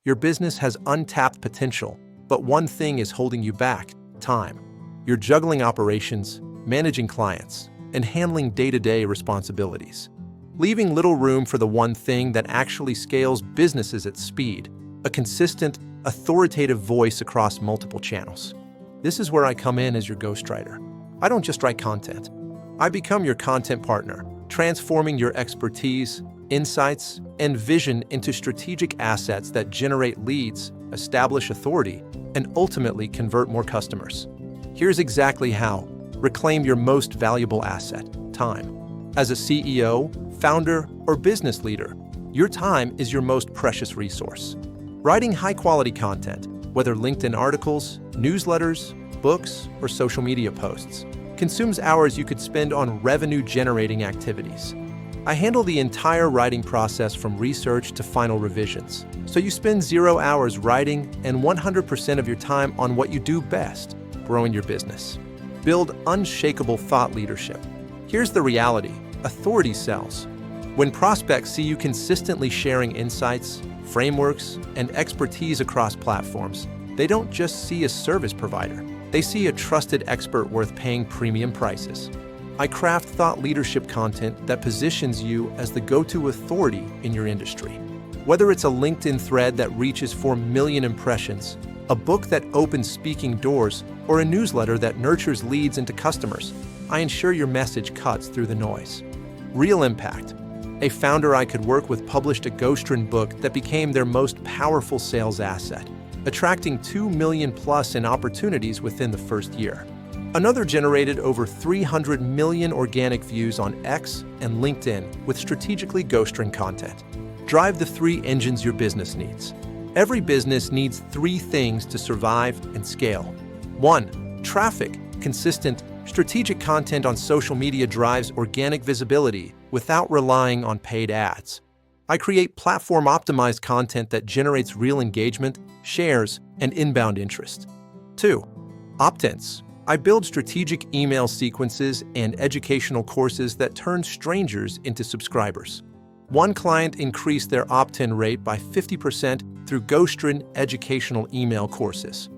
Your business has untapped potential, but one thing is holding you back: time. You're juggling operations, managing clients, and handling day-to-day responsibilities, leaving little room for the one thing that actually scales businesses at speed: a consistent, authoritative voice across multiple channels. This is where I come in as your ghostwriter. I don't just write content. I become your content partner, transforming your expertise, insights, and vision into strategic assets that generate leads, establish authority, and ultimately convert more customers. Here's exactly how. Reclaim your most valuable asset: time. As a CEO, founder, or business leader, your time is your most precious resource. Writing high-quality content, whether LinkedIn articles, newsletters, books, or social media posts, consumes hours you could spend on revenue-generating activities. I handle the entire writing process from research to final revisions, so you spend 0 hours writing and 100% of your time on what you do best: growing your business. Build unshakable thought leadership. Here's the reality: authority sells. When prospects see you consistently sharing insights, frameworks, and expertise across platforms, they don't just see a service provider. They see a trusted expert worth paying premium prices. I craft thought leadership content that positions you as the go-to authority in your industry. Whether it's a LinkedIn thread that reaches 4 million impressions, a book that opens speaking doors, or a newsletter that nurtures leads into customers, I ensure your message cuts through the noise. Real impact. A founder I could work with published a ghostwritten book that became their most powerful sales asset, attracting 2 million plus in opportunities within the first year. Another generated over 300 million organic views on X and LinkedIn with strategically ghostwritten content. Drive the 3 engines your business needs. Every business needs 3 things to survive and scale. 1. Traffic. Consistent, strategic content on social media drives organic visibility without relying on paid ads. I create platform-optimized content that generates real engagement, shares, and inbound interest. 2. Opt-ins. I build strategic email sequences and educational courses that turn strangers into subscribers. One client increased their opt-in rate by 50% through ghostwritten educational email courses.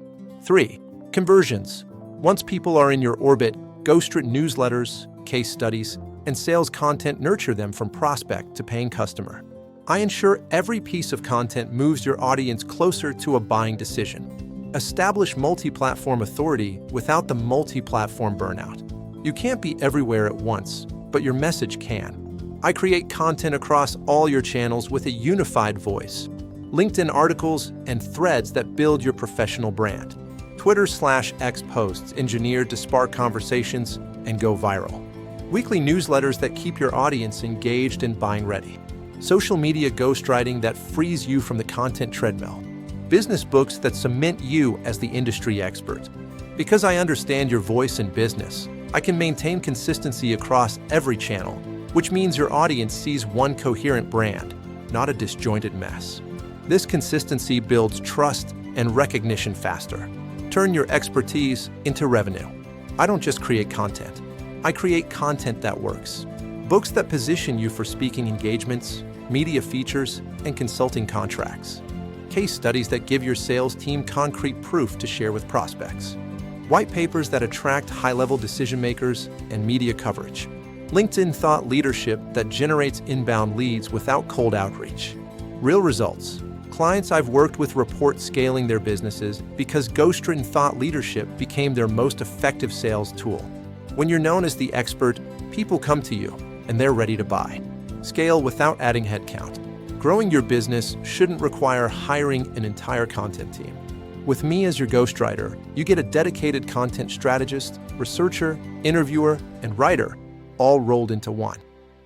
3. Conversions. Once people are in your orbit, ghostwritten newsletters, case studies, and sales content nurture them from prospect to paying customer. I ensure every piece of content moves your audience closer to a buying decision. Establish multi-platform authority without the multi-platform burnout. You can't be everywhere at once, but your message can. I create content across all your channels with a unified voice. LinkedIn articles and threads that build your professional brand. Twitter/X posts engineered to spark conversations and go viral. Weekly newsletters that keep your audience engaged and buying ready. Social media ghostwriting that frees you from the content treadmill. Business books that cement you as the industry expert. Because I understand your voice in business, I can maintain consistency across every channel, which means your audience sees one coherent brand, not a disjointed mess. This consistency builds trust and recognition faster. Turn your expertise into revenue. I don't just create content. I create content that works. Books that position you for speaking engagements, media features, and consulting contracts. Case studies that give your sales team concrete proof to share with prospects. White papers that attract high-level decision makers and media coverage. LinkedIn thought leadership that generates inbound leads without cold outreach. Real results. Clients I've worked with report scaling their businesses because ghostwritten thought leadership became their most effective sales tool. When you're known as the expert, people come to you, and they're ready to buy. Scale without adding headcount. Growing your business shouldn't require hiring an entire content team. With me as your ghostwriter, you get a dedicated content strategist, researcher, interviewer, and writer, all rolled into one.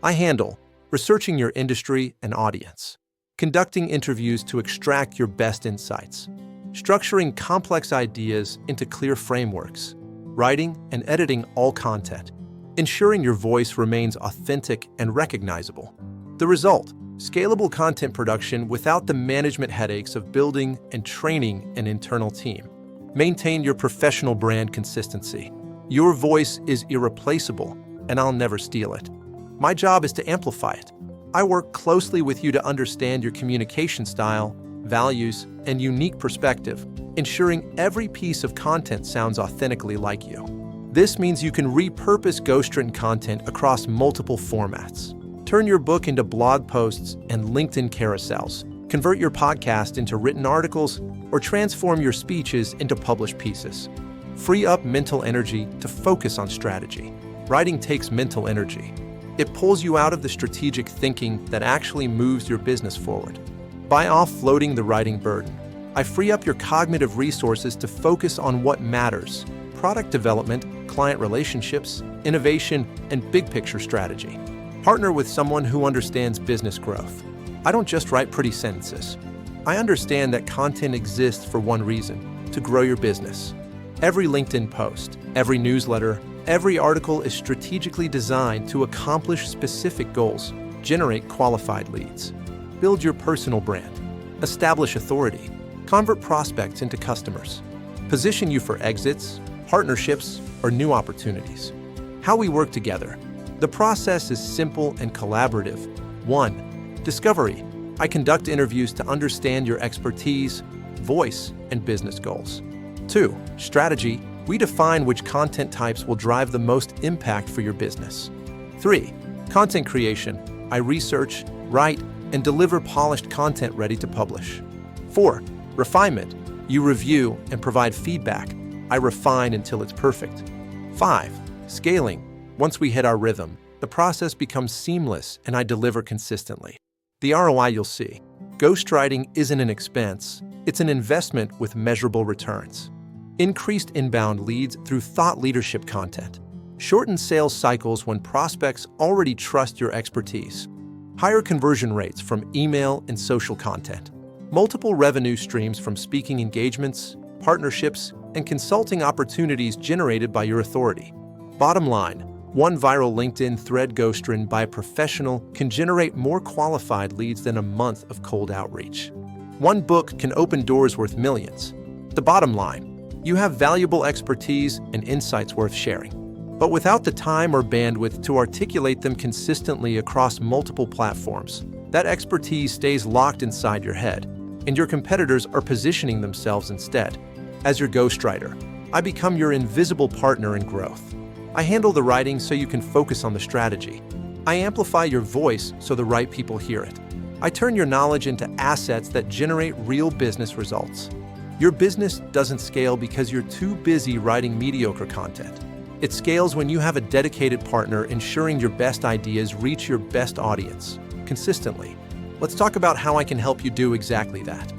I handle researching your industry and audience, conducting interviews to extract your best insights, structuring complex ideas into clear frameworks, writing and editing all content, ensuring your voice remains authentic and recognizable. The result: scalable content production without the management headaches of building and training an internal team. Maintain your professional brand consistency. Your voice is irreplaceable, and I'll never steal it. My job is to amplify it. I work closely with you to understand your communication style, values, and unique perspective, ensuring every piece of content sounds authentically like you. This means you can repurpose ghostwritten content across multiple formats. Turn your book into blog posts and LinkedIn carousels, convert your podcast into written articles, or transform your speeches into published pieces. Free up mental energy to focus on strategy. Writing takes mental energy. It pulls you out of the strategic thinking that actually moves your business forward. By offloading the writing burden, I free up your cognitive resources to focus on what matters: product development, client relationships, innovation, and big-picture strategy. Partner with someone who understands business growth. I don't just write pretty sentences. I understand that content exists for one reason: to grow your business. Every LinkedIn post, every newsletter, every article is strategically designed to accomplish specific goals, generate qualified leads, build your personal brand, establish authority, convert prospects into customers, position you for exits, partnerships, or new opportunities. How we work together. The process is simple and collaborative. 1. Discovery. I conduct interviews to understand your expertise, voice, and business goals. 2. Strategy. We define which content types will drive the most impact for your business. 3. Content creation. I research, write, and deliver polished content ready to publish. 4. Refinement. You review and provide feedback. I refine until it's perfect. 5. Scaling. Once we hit our rhythm, the process becomes seamless and I deliver consistently. The ROI you'll see. Ghostwriting isn't an expense, it's an investment with measurable returns. Increased inbound leads through thought leadership content. Shortened sales cycles when prospects already trust your expertise. Higher conversion rates from email and social content. Multiple revenue streams from speaking engagements, partnerships, and consulting opportunities generated by your authority. Bottom line, one viral LinkedIn thread ghostwritten by a professional can generate more qualified leads than a month of cold outreach. One book can open doors worth millions. The bottom line, you have valuable expertise and insights worth sharing. But without the time or bandwidth to articulate them consistently across multiple platforms, that expertise stays locked inside your head, and your competitors are positioning themselves instead. As your ghostwriter, I become your invisible partner in growth. I handle the writing so you can focus on the strategy. I amplify your voice so the right people hear it. I turn your knowledge into assets that generate real business results. Your business doesn't scale because you're too busy writing mediocre content. It scales when you have a dedicated partner ensuring your best ideas reach your best audience consistently. Let's talk about how I can help you do exactly that.